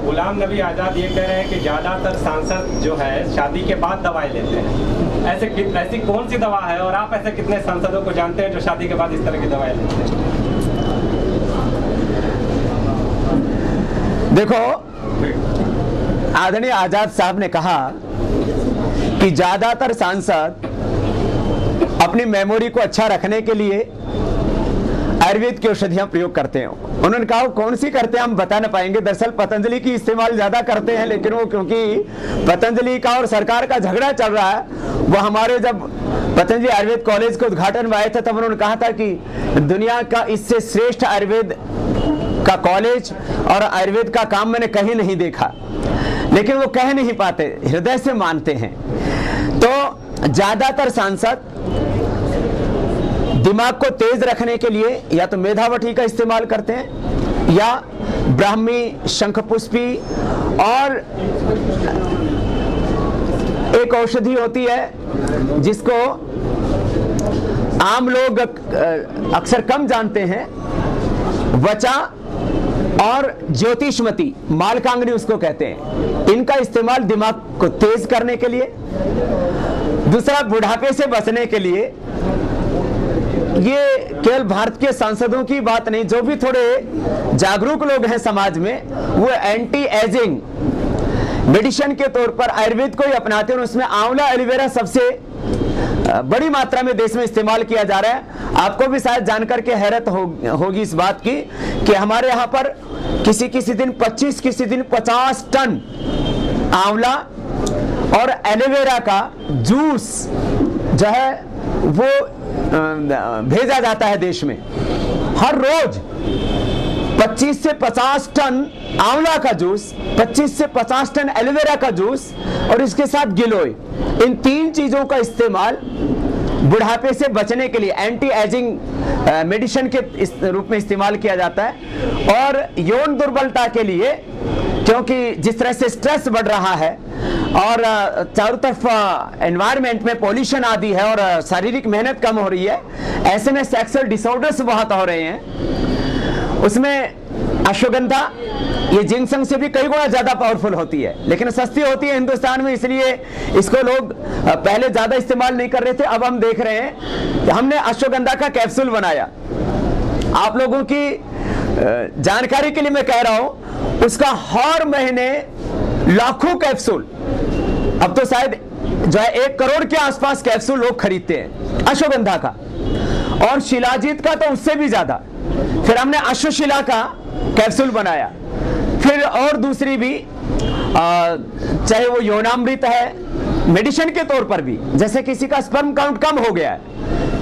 गुलाम नबी आज़ाद ये कह रहे हैं कि ज़्यादातर सांसद जो है शादी के बाद दवाएं लेते हैं। ऐसी कौन सी दवा है और आप ऐसे कितने सांसदों को जानते हैं जो शादी के बाद इस तरह की दवाएं लेते हैं? देखो, आदरणीय आजाद साहब ने कहा कि ज्यादातर सांसद अपनी मेमोरी को अच्छा रखने के लिए आयुर्वेद की औषधियां प्रयोग करते हैं। उन्होंने कहा कौन सी करते हैं हम बता ना पाएंगे। दरअसल पतंजलि की इस्तेमाल ज्यादा करते हैं, लेकिन वो क्योंकि पतंजलि का और सरकार का झगड़ा चल रहा है, वो हमारे जब पतंजलि आयुर्वेद कॉलेज के उद्घाटन में आए थे तब उन्होंने कहा था कि दुनिया का इससे श्रेष्ठ आयुर्वेद का कॉलेज और आयुर्वेद का काम मैंने कहीं नहीं देखा, लेकिन वो कह नहीं पाते, हृदय से मानते हैं। तो ज्यादातर सांसद दिमाग को तेज रखने के लिए या तो मेधावटी का इस्तेमाल करते हैं या ब्राह्मी, शंखपुष्पी और एक औषधि होती है जिसको आम लोग अक्सर कम जानते हैं, वचा और ज्योतिषमती, मालकांगनी उसको कहते हैं। इनका इस्तेमाल दिमाग को तेज करने के लिए, दूसरा बुढ़ापे से बचने के लिए। ये केवल भारत के सांसदों की बात नहीं, जो भी थोड़े जागरूक लोग हैं समाज में, वो एंटी एजिंग मेडिसिन के तौर पर आयुर्वेद को ही अपनाते हैं। उसमें आंवला, एलोवेरा सबसे बड़ी मात्रा में देश में इस्तेमाल किया जा रहा है। आपको भी शायद जानकर के हैरत होगी इस बात की कि हमारे यहाँ पर किसी दिन 25, किसी दिन 50 टन आंवला और एलोवेरा का जूस जो है वो भेजा जाता है देश में। हर रोज 25 से 50 टन आंवला का जूस, 25 से 50 टन एलोवेरा का जूस और इसके साथ गिलोय, इन तीन चीजों का इस्तेमाल बुढ़ापे से बचने के लिए एंटी एजिंग मेडिसिन के रूप में इस्तेमाल किया जाता है। और यौन दुर्बलता के लिए, क्योंकि जिस तरह से स्ट्रेस बढ़ रहा है और चारों तरफ एनवायरनमेंट में पॉल्यूशन आदि है और शारीरिक मेहनत कम हो रही है, ऐसे में सेक्सुअल डिसऑर्डर्स बहुत हो रहे हैं। उसमें अश्वगंधा ये जिनसंग से भी कई गुना ज्यादा पावरफुल होती है, लेकिन सस्ती होती है हिंदुस्तान में, इसलिए इसको लोग पहले ज्यादा इस्तेमाल नहीं कर रहे थे। अब हम देख रहे हैं कि हमने अश्वगंधा का कैप्सूल बनाया। आप लोगों की जानकारी के लिए मैं कह रहा हूं, उसका हर महीने लाखों कैप्सूल, अब तो शायद जो है 1 करोड़ के आसपास कैप्सूल लोग खरीदते हैं अश्वगंधा का, और शिलाजीत का तो उससे भी ज्यादा। फिर हमने अश्वशिला का कैप्सूल बनाया, फिर और दूसरी भी चाहे वो यौनामृत है मेडिसिन के तौर पर भी, जैसे किसी का स्पर्म काउंट कम हो गया है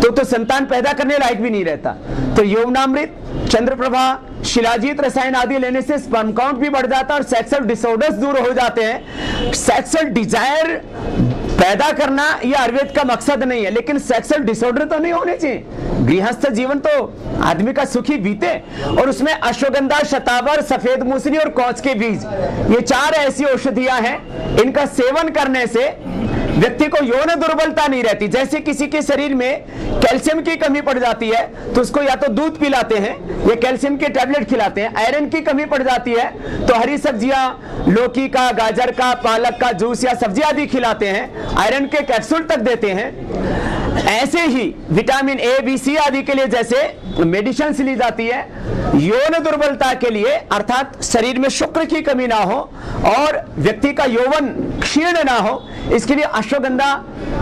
तो संतान पैदा करने लायक भी नहीं रहता, तो यौनामृत, चंद्रप्रभा, शिलाजीत रसायन आदि लेने से स्पर्म काउंट भी बढ़ जाता है और सेक्सुअल डिसऑर्डर्स दूर हो जाते हैं। सेक्सुअल डिजायर पैदा करना यह आयुर्वेद का मकसद नहीं है, लेकिन सेक्सुअल डिसऑर्डर तो नहीं होने चाहिए। गृहस्थ जीवन तो आदमी का सुखी बीते, और उसमें अश्वगंधा, शतावर, सफेद मूसली और कौच के बीज, ये 4 ऐसी औषधियां हैं, इनका सेवन करने से व्यक्ति को यौन दुर्बलता नहीं रहती। जैसे किसी के शरीर में कैल्शियम की कमी पड़ जाती है तो उसको या तो दूध पिलाते हैं या कैल्शियम के टैबलेट खिलाते हैं। आयरन की कमी पड़ जाती है तो हरी सब्जियां, लौकी का, गाजर का, पालक का जूस या सब्जी आदि खिलाते हैं, आयरन के कैप्सूल तक देते हैं। ऐसे ही विटामिन ए, बी, सी आदि के लिए जैसे मेडिसिन ली जाती है, यौन दुर्बलता के लिए अर्थात शरीर में शुक्र की कमी ना हो और व्यक्ति का यौवन क्षीण ना हो, इसके लिए अश्वगंधा,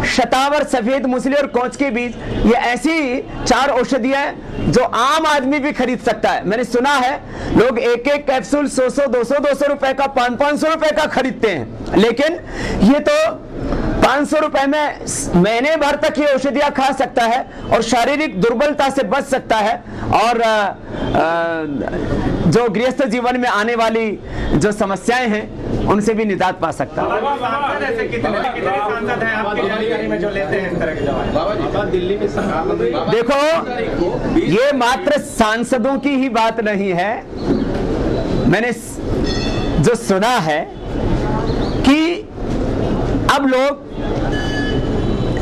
शतावर, सफेद मूसली और कौच के बीज, ये ऐसी 4 औषधियां जो आम आदमी भी खरीद सकता है। मैंने सुना है लोग एक कैप्सूल 100, 200 रुपए का, 500 रुपए का खरीदते हैं, लेकिन ये तो 500 रुपए में महीने भर तक ये औषधियां खा सकता है और शारीरिक दुर्बलता से बच सकता है और जो गृहस्थ जीवन में आने वाली जो समस्याएं हैं उनसे भी निजात पा सकता है। देखो, ये मात्र सांसदों की ही बात नहीं है। मैंने जो सुना है कि अब लोग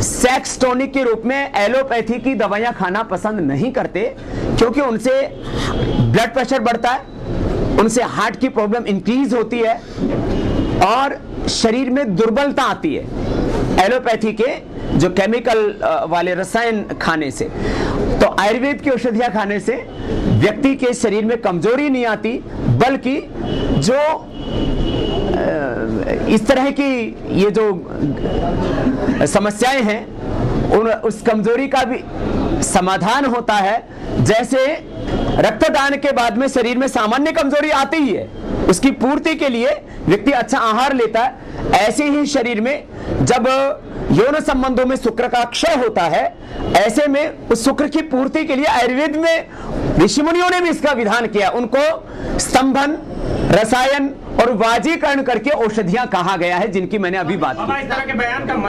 सेक्स टॉनिक के रूप में एलोपैथी की दवाइयां खाना पसंद नहीं करते, क्योंकि उनसे ब्लड प्रेशर बढ़ता है, उनसे हार्ट की प्रॉब्लम इंक्रीज होती है और शरीर में दुर्बलता आती है एलोपैथी के जो केमिकल वाले रसायन खाने से। तो आयुर्वेद की औषधियां खाने से व्यक्ति के शरीर में कमजोरी नहीं आती, बल्कि जो इस तरह की ये जो समस्याएं हैं उस कमजोरी का भी समाधान होता है। जैसे रक्तदान के बाद में शरीर में सामान्य कमजोरी आती ही है, उसकी पूर्ति के लिए व्यक्ति अच्छा आहार लेता है, ऐसे ही शरीर में जब यौन संबंधों में शुक्र का क्षय होता है, ऐसे में उस शुक्र की पूर्ति के लिए आयुर्वेद में ऋषि मुनियों ने भी इसका विधान किया। उनको स्तंभन, रसायन और वाजीकरण करके औषधियां कहा गया है, जिनकी मैंने अभी बात की। इस तरह के बयान का